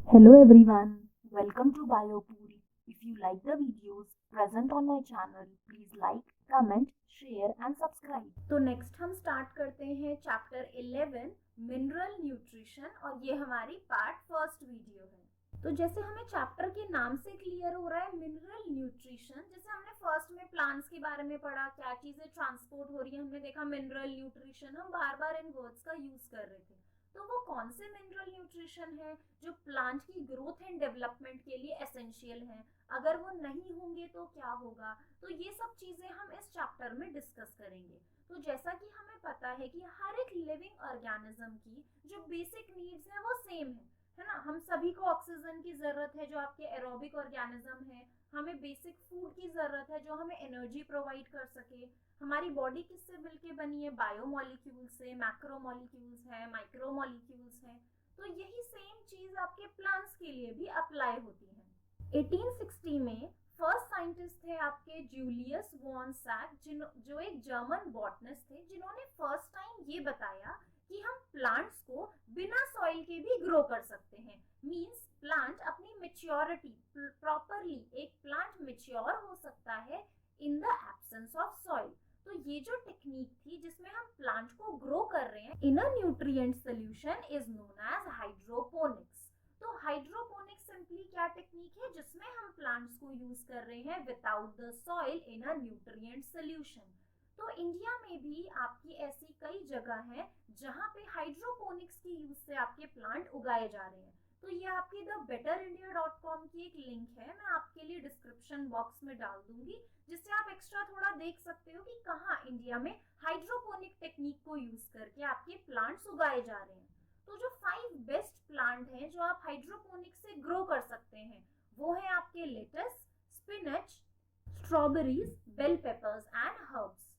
Hello everyone, welcome to BioPuri. If you like the videos present on my channel, please like, comment, share and subscribe. तो next हम start करते हैं chapter 11 mineral nutrition और ये हमारी part first video है। तो जैसे हमें चैप्टर के नाम से क्लियर हो रहा है मिनरल न्यूट्रिशन, जैसे हमने फर्स्ट में प्लांट्स के बारे में पढ़ा, क्या चीजें ट्रांसपोर्ट हो रही है, हमने देखा मिनरल न्यूट्रिशन, हम बार बार इन वर्ड्स का यूज कर रहे थे। तो वो कौन से मिनरल न्यूट्रिशन है जो प्लांट की ग्रोथ एंड डेवलपमेंट के लिए एसेंशियल है, अगर वो नहीं होंगे तो क्या होगा, तो ये सब चीजें हम इस चैप्टर में डिस्कस करेंगे। तो जैसा कि हमें पता है कि हर एक लिविंग ऑर्गेनिज्म की जो बेसिक नीड्स है वो सेम है ना। हम सभी को ऑक्सीजन की जरूरत है जो आपके एरोबिक ऑर्गेनिज्म है, हमें बेसिक फूड की जरूरत है जो हमें एनर्जी प्रोवाइड कर सके। हमारी बॉडी किससे मिलके बनी है, बायोमोलिक्यूल्स से, मैक्रोमोलिक्यूल्स है, माइक्रोमोलिक्यूल्स है। तो यही सेम चीज आपके प्लांट्स के लिए भी अप्लाई होती है। 1860 में फर्स्ट साइंटिस्ट थे आपके जूलियस वॉन सैक, जो एक जर्मन बॉटनिस्ट थे, जिन्होंने फर्स्ट टाइम ये बताया कि हम प्लांट्स को बिना सॉइल के भी ग्रो कर सकते हैं। मींस प्लांट अपनी मेच्योरिटी प्रॉपरली, एक प्लांट मेच्योर हो सकता है in the absence of soil. तो ये जो टेक्निक थी जिसमें हम प्लांट को ग्रो कर रहे हैं in a nutrient solution is known as hydroponics. तो हाइड्रोपोनिक्स सिंपली क्या टेक्निक है जिसमें हम प्लांट्स को यूज कर रहे हैं without the soil in a nutrient solution. तो इंडिया में भी आपकी ऐसी कई जगह है जहां पे हाइड्रोपोनिक्स की यूज से आपके प्लांट उगाए जा रहे हैं। तो ये आपकी द betterindia.com की एक लिंक है, मैं आपके लिए डिस्क्रिप्शन बॉक्स में डाल दूंगी, जिससे आप एक्स्ट्रा थोड़ा देख सकते हो कि कहाँ इंडिया में हाइड्रोपोनिक टेक्निक को यूज करके आपके प्लांट्स उगाए जा रहे हैं। तो जो 5 बेस्ट प्लांट हैं जो आप हाइड्रोपोनिक से ग्रो कर सकते हैं वो है आपके lettuce, spinach, strawberries, bell peppers and herbs.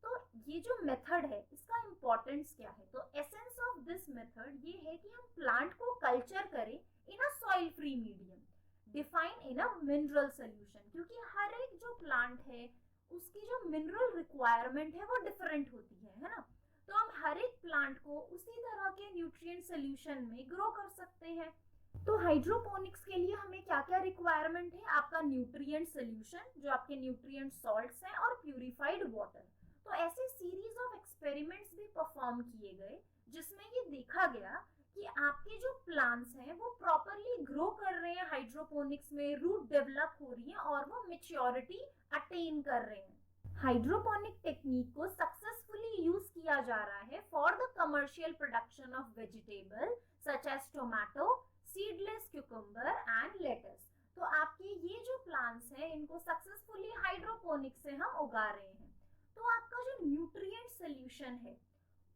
तो ये जो मेथड है इसका इंपॉर्टेंस क्या है, तो एसेंस ऑफ दिस मेथड ये है कि हम प्लांट को कल्चर करें in a soil free medium, define in a mineral solution, क्योंकि हर एक जो प्लांट है उसकी जो मिनरल रिक्वायरमेंट है वो डिफरेंट होती है ना। तो हम हर एक प्लांट को उसी तरह के न्यूट्रिएंट सोल्यूशन में ग्रो कर सकते हैं। तो हाइड्रोपोनिक्स के लिए हमें क्या क्या रिक्वायरमेंट है, आपका न्यूट्रिएंट सोल्यूशन जो आपके न्यूट्रिएंट सॉल्ट्स हैं और प्यूरिफाइड वाटर। तो ऐसे सीरीज ऑफ एक्सपेरिमेंट्स भी परफॉर्म किए गए जिसमें ये देखा गया कि आपके जो प्लांट्स हैं वो प्रॉपरली ग्रो कर रहे हैं हाइड्रोपोनिक्स में, रूट डेवलप हो रही है और वो मेच्योरिटी अटेन कर रहे हैं। हाइड्रोपोनिक टेक्निक को सक्सेसफुली यूज किया जा रहा है for the commercial production of vegetable such as tomato, seedless cucumber and lettuce. तो आपके ये जो प्लांट्स हैं इनको सक्सेसफुली हाइड्रोपोनिक से हम उगा रहे हैं। तो आपका जो न्यूट्रिएंट सोल्यूशन है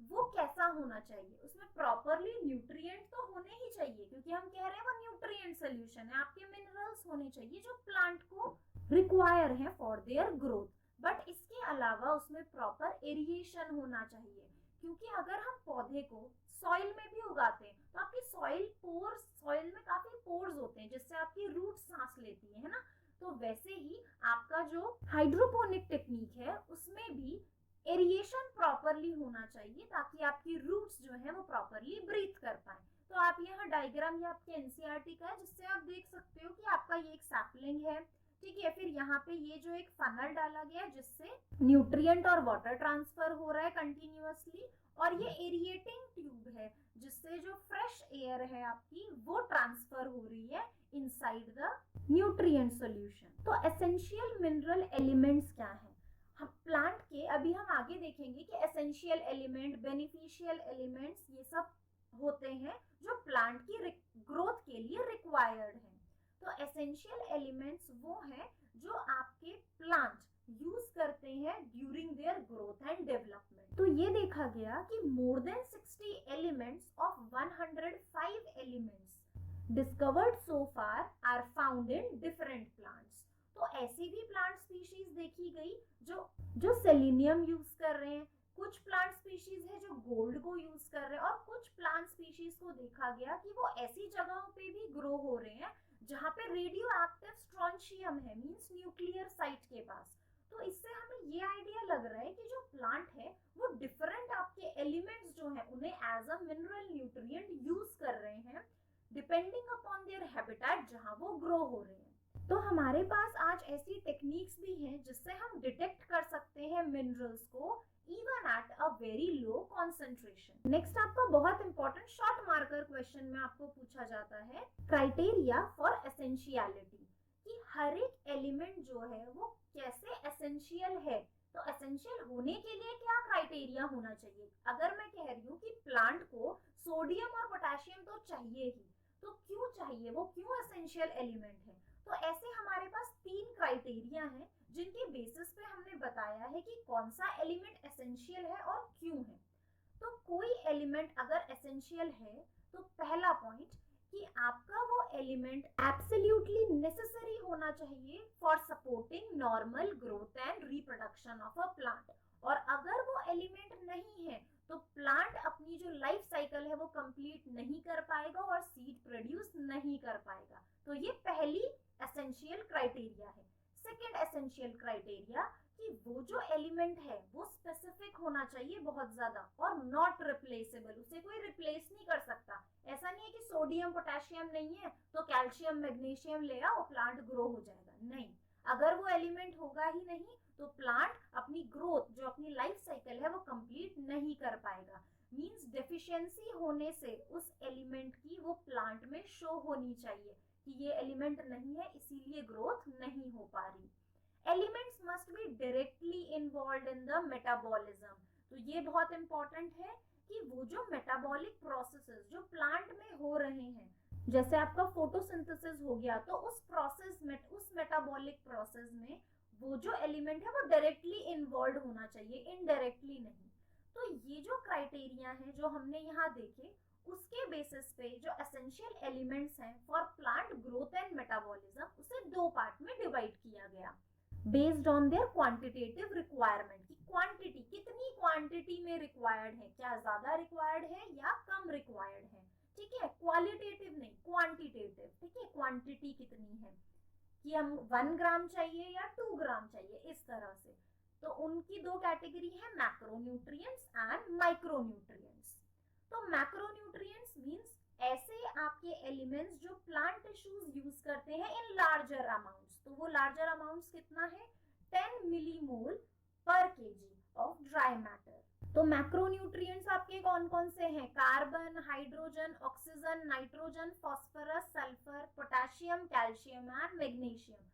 वो कैसा होना चाहिए, उसमें प्रॉपरली न्यूट्रिएंट तो होने ही चाहिए, क्योंकि हम कह रहे हैं वो न्यूट्रिएंट सोल्यूशन है, आपके मिनरल्स होने चाहिए जो प्लांट को रिक्वायर है फॉर देयर ग्रोथ। बट इसके अलावा उसमें प्रॉपर एरिएशन होना चाहिए, क्योंकि अगर हम पौधे को सॉइल में भी उगाते हैं तो आपकी सॉइल में काफी पोर्स होते हैं जिससे आपकी रूट सांस लेती है ना। तो वैसे ही आपका जो हाइड्रोपोनिक टेक्निक है उसमें भी एरिएशन प्रॉपरली होना चाहिए ताकि आपकी रूट्स जो है वो प्रॉपरली ब्रीथ कर पाए। तो आप यहाँ डायग्राम ये आपके एनसीईआरटी का है जिससे आप देख सकते हो कि आपका ये एक सैपलिंग है, ठीक है। फिर यहाँ पे ये जो एक फनल डाला गया है जिससे न्यूट्रिएंट और वाटर ट्रांसफर हो रहा है कंटिन्यूअसली, और ये एरिएटिंग ट्यूब है जिससे जो फ्रेश एयर है आपकी वो ट्रांसफर हो रही है इनसाइड द न्यूट्रिएंट सॉल्यूशन। तो एसेंशियल मिनरल एलिमेंट्स क्या है हम प्लांट के, अभी हम आगे देखेंगे कि एसेंशियल एलिमेंट, बेनिफिशियल एलिमेंट्स ये सब होते हैं जो प्लांट की ग्रोथ के लिए रिक्वायर्ड हैं। तो एसेंशियल एलिमेंट्स वो हैं जो आपके प्लांट यूज करते हैं during their growth and development. तो ये देखा गया कि more than 60 elements of 105 elements discovered so far are found in different plants. तो ऐसी भी प्लांट स्पीशीज देखी गई जो सेलिनियम यूज कर रहे हैं, कुछ प्लांट स्पीशीज है जो गोल्ड को यूज कर रहे हैं, और कुछ प्लांट स्पीशीज को देखा गया कि वो ऐसी जगहों पे भी ग्रो हो रहे हैं जहाँ पे रेडियो एक्टिव स्ट्रॉन्शियम है, मींस न्यूक्लियर साइट के पास। तो इससे हमें ये आइडिया लग रहा है कि जो प्लांट है वो डिफरेंट आपके एलिमेंट्स जो है उन्हें as a mineral nutrient use कर रहे हैं डिपेंडिंग अपॉन देयर हैबिटेट जहाँ वो ग्रो हो रहे हैं। तो हमारे पास आज ऐसी टेक्निक्स भी हैं जिससे हम डिटेक्ट कर सकते हैं मिनरल्स को even at a very low concentration. Next आपका बहुत इंपॉर्टेंट शॉर्ट मार्कर क्वेश्चन में आपको पूछा जाता है क्राइटेरिया फॉर एसेंशियलिटी, कि हर एक एलिमेंट जो है वो कैसे एसेंशियल है। तो एसेंशियल होने के लिए क्या क्राइटेरिया होना चाहिए? अगर मैं कह रही हूँ कि प्लांट को सोडियम और पोटेशियम तो चाहिए ही, तो क्यों चाहिए, वो क्यों एसेंशियल एलिमेंट है? तो ऐसे हमारे पास 3 क्राइटेरिया हैं जिनके बेसिस पे हमने बताया है कि कौन सा एलिमेंट एसेंशियल है और क्यों है। तो कोई एलिमेंट अगर एसेंशियल है तो पहला पॉइंट कि आपका वो एलिमेंट एब्सोल्युटली नेसेसरी होना चाहिए for supporting normal growth and reproduction of a plant. और अगर वो एलिमेंट नहीं है तो प्लांट अपनी जो लाइफ साइकिल है वो कंप्लीट नहीं कर पाएगा और सीड प्रोड्यूस नहीं कर पाएगा। तो ये पहली एसेंशियल क्राइटेरिया है। सेकेंड एसेंशियल क्राइटेरिया कि वो जो एलिमेंट है वो स्पेसिफिक होना चाहिए बहुत ज्यादा और नॉट रिप्लेसेबल, उसे कोई रिप्लेस नहीं कर सकता। ऐसा नहीं है कि सोडियम पोटेशियम नहीं है तो कैल्शियम मैग्नीशियम ले आओ प्लांट ग्रो हो जाएगा, नहीं। अगर वो एलिमेंट होगा ही नहीं तो प्लांट अपनी ग्रोथ जो अपनी लाइफ साइकिल है वो कंप्लीट नहीं कर पाएगा। मींस डेफिशिएंसी होने से उस एलिमेंट की वो प्लांट में शो होनी चाहिए कि ये एलिमेंट नहीं है इसीलिए ग्रोथ नहीं हो पा रही। Elements must be directly involved in the metabolism. तो ये बहुत इंपॉर्टेंट है कि वो जो मेटाबॉलिक प्रोसेसेस जो प्लांट में हो रहे हैं, जैसे आपका फोटोसिंथेसिस हो गया, तो उस प्रोसेस में, उस मेटाबॉलिक प्रोसेस में वो जो एलिमेंट है वो डायरेक्टली इन्वॉल्व होना चाहिए, इनडायरेक्टली नहीं। तो ये जो क्राइटेरिया है जो हमने यहाँ देखे, उसके बेसिस पे जो एसेंशियल एलिमेंट्स हैं for plant growth and metabolism, उसे 2 पार्ट में डिवाइड किया गया based on there quantitative requirement. की क्वांटिटी, कितनी क्वांटिटी में रिक्वायर्ड है, क्या ज्यादा रिक्वायर्ड है या कम रिक्वायर्ड है, ठीक है। क्वालिटेटिव नहीं, क्वांटिटेटिव, ठीक है। क्वांटिटी कितनी है कि हम 1 ग्राम चाहिए या 2 ग्राम चाहिए, इस तरह से। तो उनकी 2 कैटेगरी है, मैक्रोन्यूट्रिएंट्स एंड माइक्रोन्यूट्रिएंट्स। तो मैक्रोन्यूट्रिएंट्स मींस ऐसे आपके एलिमेंट्स जो प्लांट टिश्यूज यूज करते हैं इन लार्जर अमाउंट्स। तो वो लार्जर अमाउंट्स कितना है, 10 मिलीमोल पर केजी ऑफ ड्राई मैटर। तो मैक्रोन्यूट्रिएंट्स आपके कौन कौन से हैं, carbon, hydrogen, oxygen, nitrogen, phosphorus, sulphur, potassium, calcium and magnesium.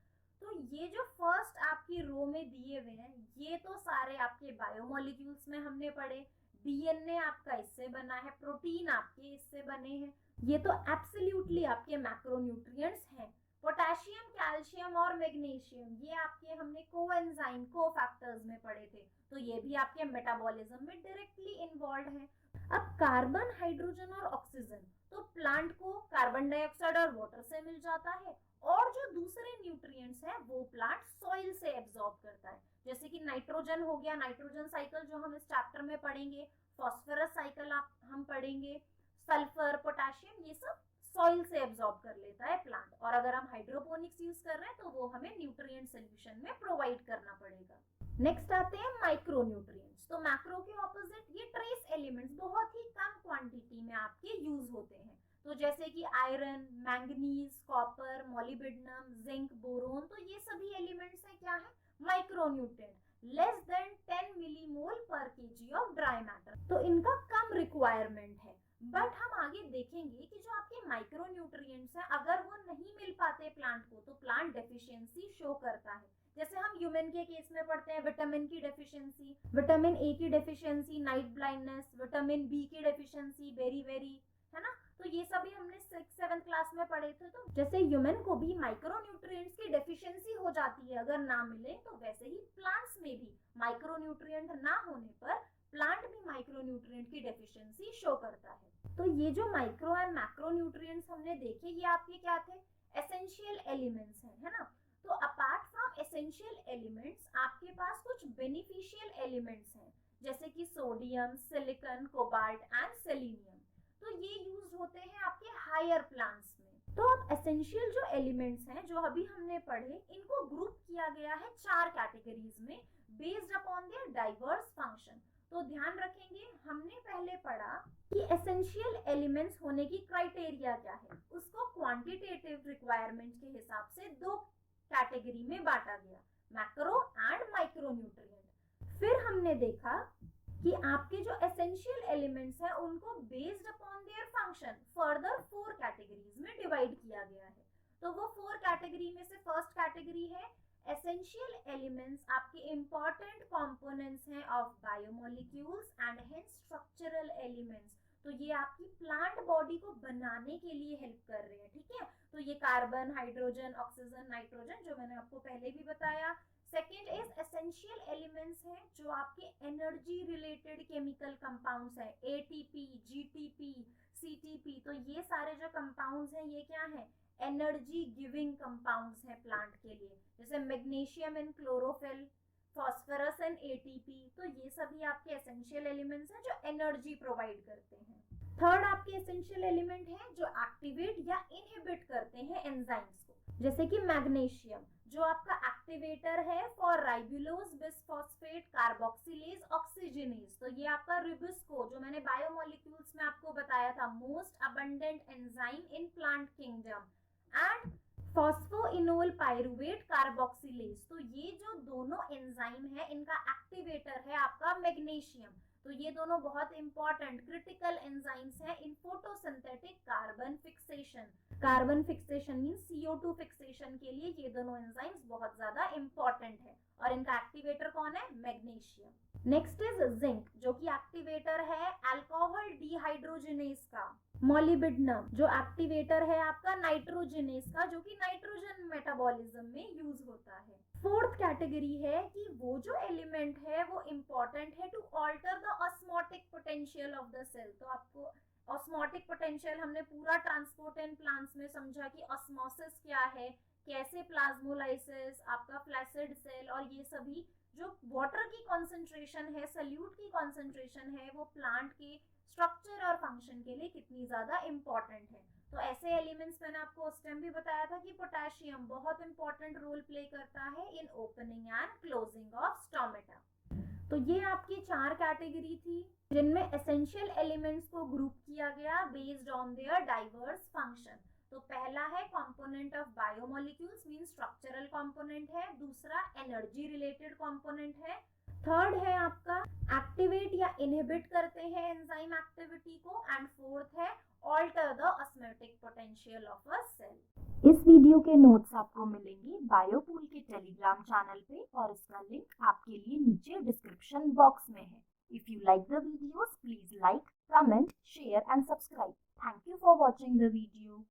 तो ये जो फर्स्ट आपकी रो में दिए हुए हैं ये तो सारे आपके बायोमोलिक्यूल्स में हमने पढ़े। डीएनए आपका इससे बना है, प्रोटीन आपके इससे बने हैं, ये तो एब्सोल्युटली आपके मैक्रोन्यूट्रिएंट्स हैं। पोटेशियम, कैल्शियम और मैग्नीशियम ये आपके हमने कोएंजाइम, कोफैक्टर्स में पढ़े थे, तो ये भी आपके मेटाबॉलिज्म में डायरेक्टली इन्वॉल्व है। अब कार्बन, हाइड्रोजन और ऑक्सीजन, तो प्लांट को कार्बन डाइऑक्साइड और वाटर से मिल जाता है, और जो दूसरे न्यूट्रिएंट्स हैं वो प्लांट सॉइल से एब्जॉर्ब करता है। जैसे कि नाइट्रोजन हो गया, नाइट्रोजन साइकिल जो हम इस चैप्टर में पढ़ेंगे, फास्फोरस साइकिल हम पढ़ेंगे, सल्फर, पोटेशियम, ये सब सॉइल से एब्जॉर्ब कर लेता है प्लांट। और अगर हम हाइड्रोपोनिक्स यूज कर रहे हैं तो वो हमें न्यूट्रिएंट सोल्यूशन में प्रोवाइड करना पड़ेगा। नेक्स्ट आते हैं माइक्रोन्यूट्रिएंट्स। तो मैक्रो के ऑपोजिट ये ट्रेस एलिमेंट्स बहुत ही कम क्वांटिटी में आपके यूज होते हैं। तो जैसे कि iron, manganese, copper, molybdenum, zinc, boron, तो ये सभी एलिमेंट्स हैं क्या है, माइक्रोन्यूट्रिएंट, लेस देन 10 मिलीमोल पर केजी ऑफ ड्राई मैटर। तो इनका कम रिक्वायरमेंट है। बट हम आगे देखेंगे कि जो आपके माइक्रोन्यूट्रिएंट्स हैं अगर वो नहीं मिल पाते प्लांट को तो प्लांट डेफिशिएंसी शो करता है। जैसे हम ह्यूमन के केस में पढ़ते हैं विटामिन की डेफिशिएंसी, विटामिन ए की deficiency, night blindness, vitamin B की डेफिशिएंसी, बेरी, है ना। तो ये सभी हमने 6-7 क्लास में पढ़े थे। तो जैसे ह्यूमन को भी माइक्रोन्यूट्रिएंट्स की डेफिशिएंसी हो जाती है अगर ना मिले, तो वैसे ही प्लांट्स में भी माइक्रोन्यूट्रिएंट ना होने पर प्लांट भी माइक्रोन्यूट्रिएंट की डेफिशिएंसी शो करता है। तो ये जो माइक्रो एंड मैक्रोन्यूट्रिएंट्स हमने देखे ये आपके क्या थे, एसेंशियल एलिमेंट्स हैं, है ना। तो अपार्ट फ्रॉम एसेंशियल एलिमेंट्स आपके पास कुछ बेनिफिशियल एलिमेंट्स हैं जैसे कि sodium, silicon, cobalt and selenium. तो ये यूज होते हैं आपके हायर प्लांट्स में। तो अब एसेंशियल जो एलिमेंट्स हैं जो अभी हमने पढ़े इनको ग्रुप किया गया है 4 कैटेगरीज में based upon their diverse function. तो ध्यान रखेंगे, हमने पहले पढ़ा कि एसेंशियल एलिमेंट्स होने की क्राइटेरिया क्या है। उसको क्वांटिटेटिव रिक्वायरमेंट के हिसाब से दो कैटेगरी में बांटा गया, मैक्रो एंड माइक्रो न्यूट्रिएंट। फिर हमने देखा कि आपके जो एसेंशियल एलिमेंट्स हैं उनको based upon their function further 4 categories में डिवाइड किया गया है। तो वो 4 कैटेगरी में से फर्स्ट कैटेगरी है एसेंशियल एलिमेंट्स, आपके इंपॉर्टेंट कंपोनेंट्स हैं of biomolecules and hence structural elements. तो ये आपकी प्लांट बॉडी को बनाने के लिए हेल्प कर रहे हैं, ठीक है। तो ये कार्बन, हाइड्रोजन, ऑक्सीजन, नाइट्रोजन, जो मैंने आपको पहले भी बताया। सेकेंड इज एसेंशियल एलिमेंट्स हैं जो आपके एनर्जी रिलेटेड केमिकल कंपाउंड्स हैं, एटीपी, जीटीपी, सीटीपी। तो ये सारे जो कंपाउंड्स हैं ये क्या है, एनर्जी गिविंग कंपाउंड्स हैं प्लांट के लिए, जैसे magnesium in chlorophyll, phosphorus and ATP. तो ये सभी आपके एसेंशियल एलिमेंट्स हैं जो एनर्जी प्रोवाइड करते हैं। थर्ड आपके एसेंशियल एलिमेंट हैं जो एक्टिवेट या इनहिबिट करते हैं एंजाइम्स को, जैसे कि मैग्नीशियम जो आपका एक्टिवेटर है for ribulose bisphosphate carboxylase oxygenase. तो ये आपका रिबिस्को, जो मैंने बायोमोलिक्यूल्स में आपको बताया था, most abundant enzyme in plant kingdom, and phosphoenol pyruvate carboxylase. तो ये जो दोनों एंजाइम है इनका एक्टिवेटर है आपका मैग्नीशियम। तो ये दोनों बहुत इंपॉर्टेंट क्रिटिकल एंजाइम्स हैं इन photosynthetic carbon fixation. Carbon fixation means CO2 fixation के लिए ये दोनों एंजाइम्स बहुत ज्यादा इंपॉर्टेंट है, और इनका एक्टिवेटर कौन है, मैग्नीशियम। नेक्स्ट इज जिंक, जो कि एक्टिवेटर है अल्कोहल डिहाइड्रोजिनेज का। मोलिब्डेनम जो एक्टिवेटर है आपका नाइट्रोजिनेज का, जो कि नाइट्रोजन मेटाबॉलिज्म में यूज होता है। फोर्थ कैटेगरी है कि वो जो एलिमेंट है वो इंपॉर्टेंट है to alter the osmotic potential of the cell. तो आपको ऑस्मोटिक पोटेंशियल हमने पूरा ट्रांसपोर्ट एंड प्लांट्स में समझा कि ऑस्मोसिस क्या है, कैसे प्लाज्मोलाइसिस, आपका फ्लैसिड सेल, और ये सभी जो वाटर की कॉन्सेंट्रेशन है, सल्यूट की कॉन्सेंट्रेशन है, वो प्लांट के स्ट्रक्चर और फंक्शन के लिए कितनी ज्यादा इंपॉर्टेंट है। तो ऐसे एलिमेंट्स मैंने आपको उस टाइम भी बताया था कि पोटेशियम बहुत इंपॉर्टेंट रोल प्ले करता है इन opening and closing of stomata. तो ये आपकी 4 कैटेगरी थी जिनमें एसेंशियल एलिमेंट्स को ग्रुप किया गया based on their diverse function. तो पहला है component of biomolecules means structural component है, दूसरा एनर्जी रिलेटेड कंपोनेंट है, थर्ड है आपका एक्टिवेट या इनहिबिट करते हैं एंजाइम एक्टिविटी को, एंड फोर्थ है alter the osmotic potential of a cell. इस वीडियो के नोट्स आपको मिलेंगे बायोपूल के टेलीग्राम चैनल पे, और इसका लिंक आपके लिए नीचे डिस्क्रिप्शन बॉक्स में है। If you like the videos, please like, comment, share and subscribe. Thank you for watching the video.